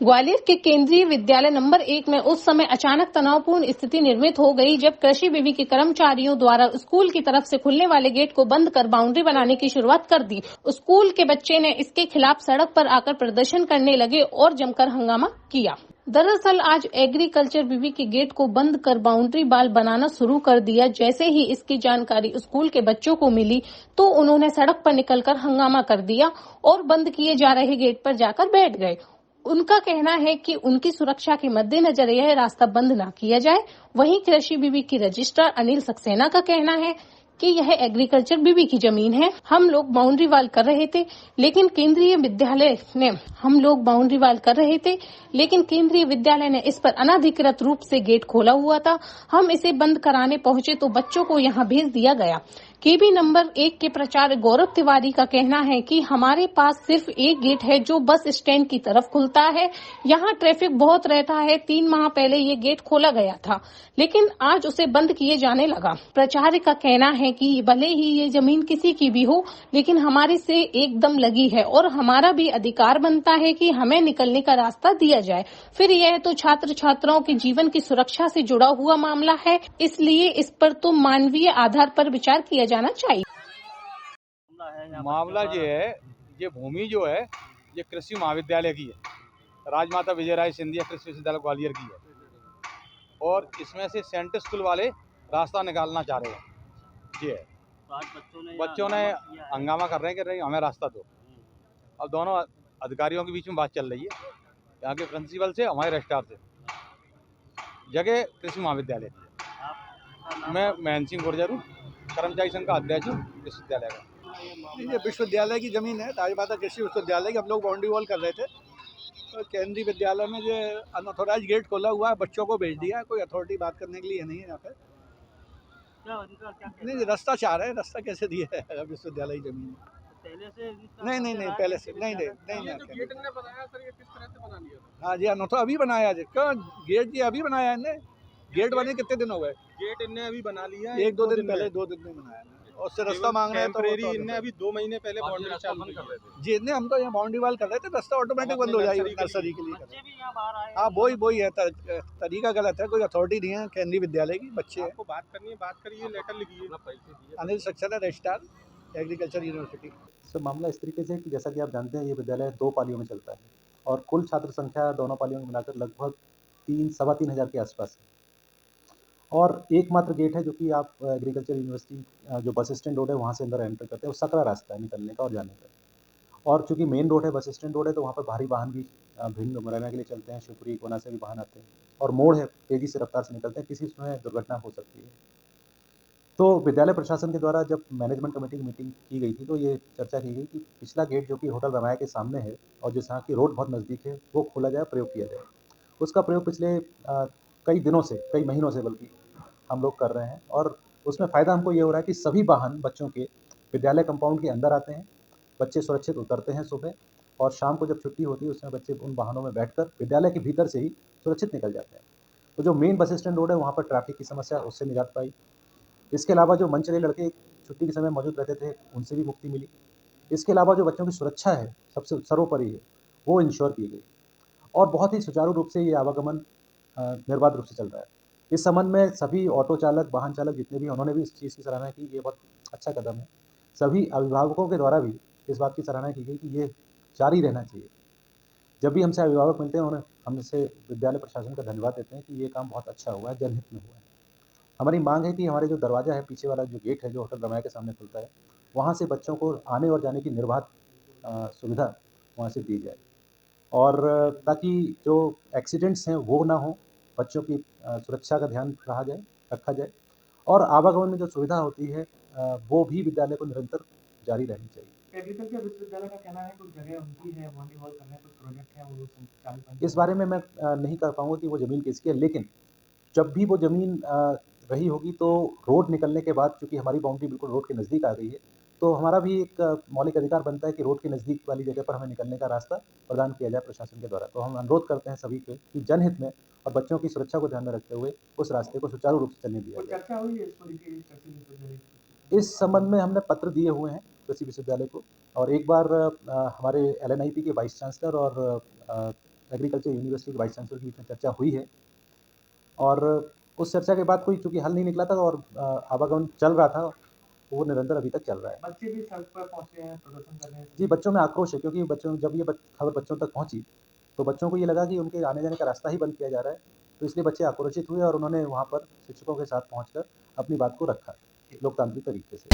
ग्वालियर के केंद्रीय विद्यालय नंबर 1 में उस समय अचानक तनावपूर्ण स्थिति निर्मित हो गई जब कृषि विभाग के कर्मचारियों द्वारा स्कूल की तरफ से खुलने वाले गेट को बंद कर बाउंड्री बनाने की शुरुआत कर दी। स्कूल के बच्चे ने इसके खिलाफ सड़क पर आकर प्रदर्शन करने लगे और जमकर हंगामा किया। दरअसल आज एग्रीकल्चर विभाग के गेट को बंद कर बाउंड्री वाल बनाना शुरू कर दिया। जैसे ही इसकी जानकारी स्कूल के बच्चों को मिली तो उन्होंने सड़क पर निकलकर हंगामा कर दिया और बंद किए जा रहे गेट पर जाकर बैठ गए। उनका कहना है कि उनकी सुरक्षा के मद्देनजर यह रास्ता बंद न किया जाए। वहीं कृषि विभाग के रजिस्ट्रार अनिल सक्सेना का कहना है कि यह एग्रीकल्चर विभाग की जमीन है। हम लोग बाउंड्री वाल कर रहे थे, लेकिन केंद्रीय विद्यालय ने इस पर अनधिकृत रूप से गेट खोला हुआ था। हम इसे बंद कराने पहुंचे तो बच्चों को यहां भेज दिया गया। केबी नंबर 1 के प्राचार्य गौरव तिवारी का कहना है कि हमारे पास सिर्फ एक गेट है जो बस स्टैंड की तरफ खुलता है। यहाँ ट्रैफिक बहुत रहता है। 3 माह पहले ये गेट खोला गया था, लेकिन आज उसे बंद किए जाने लगा। प्राचार्य का कहना है कि भले ही ये जमीन किसी की भी हो, लेकिन हमारे से एकदम लगी है और हमारा भी अधिकार बनता है कि हमें निकलने का रास्ता दिया जाए। फिर यह तो छात्र छात्राओं के जीवन की सुरक्षा से जुड़ा हुआ मामला है, इसलिए इस पर तो मानवीय आधार पर विचार किया जाना चाहिए। मामला ये है, ये भूमि जो है ये कृषि महाविद्यालय की है, राजमाता विजयराय सिंधिया कृषि विश्वविद्यालय ग्वालियर की है और इसमें से सेंट स्कूल वाले रास्ता निकालना चाह रहे हैं। ये है, बच्चों ने हंगामा कर रहे हैं कि हमें रास्ता दो। अब दोनों अधिकारियों के बीच में बात चल रही है, यहाँ के प्रिंसिपल से, हमारे रजिस्ट्रार से। जगह कृषि महाविद्यालय की है। मैं महेंद्र सिंह गुर्जर हूँ, कर्मचारी संघ का अध्यक्ष हूँ विश्वविद्यालय का। ये विश्वविद्यालय की जमीन है, राजमाता कृषि विश्वविद्यालय की। हम लोग बाउंड्री वॉल कर रहे थे तो केंद्रीय विद्यालय में जो अनऑथोराइज गेट खोला हुआ है, बच्चों को भेज दिया। कोई अथॉरिटी बात करने के लिए नहीं है यहाँ पे। नहीं, रास्ता चाह रहे हैं, रास्ता कैसे दिया है विश्वविद्यालय की जमीन पहले से? नहीं, पहले से नहीं। गेट ने बनाया सर, ये किस तरह से बना लिया था? हाँ जी, अनऑथो अभी बनाया है। क्यों गेट जी अभी बनाया है इनने? गेट बने कितने दिन हो गए? गेट इनने अभी बना लिया, 1-2 दिन पहले, 2 दिन में बनाया है और उससे रास्ता मांग रहे हैं। तो इनने अभी 2 महीने पहले बाउंड्री चालू कर रहे थे जी, नहीं, हम तो यहाँ बाउंड्री वाल कर रहे थे, रास्ता ऑटोमेटिक बंद हो जाएगा नर्सरी के लिए। हाँ, वही है, तरीका गलत है। कोई अथॉरिटी नहीं है केंद्रीय विद्यालय की। बच्चे आपको बात करनी है, बात करिए, लेटर लिखिए। Anil Saxena, registrar agriculture university. Sir, मामला इस तरीके से कि जैसा कि आप जानते हैं ये विद्यालय 2 पालियों में चलता है और कुल छात्र संख्या दोनों पालियों में मिलाकर लगभग 3-सवा 3 हज़ार के आसपास है और एकमात्र गेट है जो कि आप एग्रीकल्चर यूनिवर्सिटी जो बस स्टैंड रोड है वहाँ से अंदर एंटर करते हैं। वो सकरा रास्ता है निकलने का और जाने का। और चूँकि मेन रोड है, बस स्टैंड रोड है, तो वहाँ पर भारी वाहन भी भिंड मुरैना के लिए चलते हैं। शिवपुरी कोना से भी वाहन आते हैं और मोड़ है, तेज़ी से रफ्तार से निकलते हैं, किसी समय दुर्घटना हो सकती है। तो विद्यालय प्रशासन के द्वारा जब मैनेजमेंट कमेटी की मीटिंग की गई थी तो ये चर्चा की गई कि पिछला गेट जो कि होटल रमाया के सामने है और जिस यहाँ की रोड बहुत नज़दीक है वो खोला जाए, प्रयोग किया जाए। उसका प्रयोग पिछले कई दिनों से, कई महीनों से बल्कि हम लोग कर रहे हैं और उसमें फ़ायदा हमको ये हो रहा है कि सभी वाहन बच्चों के विद्यालय कंपाउंड के अंदर आते हैं, बच्चे सुरक्षित उतरते हैं सुबह और शाम को जब छुट्टी होती है उसमें बच्चे उन वाहनों में बैठकर विद्यालय के भीतर से ही सुरक्षित निकल जाते हैं। तो जो मेन बस स्टैंड रोड है वहाँ पर ट्रैफिक की समस्या, उससे निजात पाई। इसके अलावा जो मनचले लड़के छुट्टी के समय मौजूद रहते थे उनसे भी मुक्ति मिली। इसके अलावा जो बच्चों की सुरक्षा है सबसे सर्वोपरि है, वो इंश्योर की गई और बहुत ही सुचारू रूप से ये आवागमन निर्बाध रूप से चल रहा है। इस संबंध में सभी ऑटो चालक, वाहन चालक जितने भी, उन्होंने भी इस चीज़ की सराहना की। ये बहुत अच्छा कदम है। सभी अभिभावकों के द्वारा भी इस बात की सराहना की गई कि ये जारी रहना चाहिए। जब भी हमसे अभिभावक मिलते हैं उन्हें हमसे विद्यालय प्रशासन का धन्यवाद देते हैं कि ये काम बहुत अच्छा हुआ है, जनहित में हुआ है। हमारी मांग है कि हमारे जो दरवाज़ा है, पीछे वाला जो गेट है जो होटल रमाया के सामने खुलता है, वहाँ से बच्चों को आने और जाने की निर्बाध सुविधा वहाँ से दी जाए और ताकि जो एक्सीडेंट्स हैं वो ना हो, बच्चों की सुरक्षा का ध्यान रखा जाए और आवागमन में जो सुविधा होती है वो भी विद्यालय को निरंतर जारी रहनी चाहिए। एग्रीकल्चर विश्वविद्यालय का कहना है कुछ जगह उनकी है, बाउंड्री वॉल करने कुछ प्रोजेक्ट है, वो चालू। इस बारे में मैं नहीं कर पाऊँगा कि वो ज़मीन किसकी है, लेकिन जब भी वो ज़मीन रही होगी तो रोड निकलने के बाद, चूँकि हमारी बाउंड्री बिल्कुल रोड के नज़दीक आ गई है, तो हमारा भी एक मौलिक अधिकार बनता है कि रोड के नज़दीक वाली जगह पर हमें निकलने का रास्ता प्रदान किया जाए प्रशासन के द्वारा। तो हम अनुरोध करते हैं सभी से कि जनहित में और बच्चों की सुरक्षा को ध्यान में रखते हुए उस रास्ते को सुचारू रूप से चलने दिया जाए। चर्चा हुई है इस पर? इस संबंध में हमने पत्र दिए हुए हैं कृषि विश्वविद्यालय को। और एक बार हमारे LNIP के वाइस चांसलर और एग्रीकल्चर यूनिवर्सिटी के वाइस चांसलर के बीच में चर्चा हुई है, और उस चर्चा के बाद कोई चूँकि हल नहीं निकला था और आवागमन चल रहा था, वो निरंतर अभी तक चल रहा है। बच्चे भी सड़क पर पहुंचे हैं, प्रदर्शन कर रहे हैं। जी, बच्चों में आक्रोश है, क्योंकि जब ये खबर बच्चों तक पहुँची, तो बच्चों को ये लगा कि उनके आने-जाने का रास्ता ही बंद किया जा रहा है, तो इसलिए बच्चे आक्रोशित हुए और उन्होंने वहाँ पर शिक्षकों के साथ पहुँचकर अपनी बात को रखा, लोकतांत्रिक तरीके से।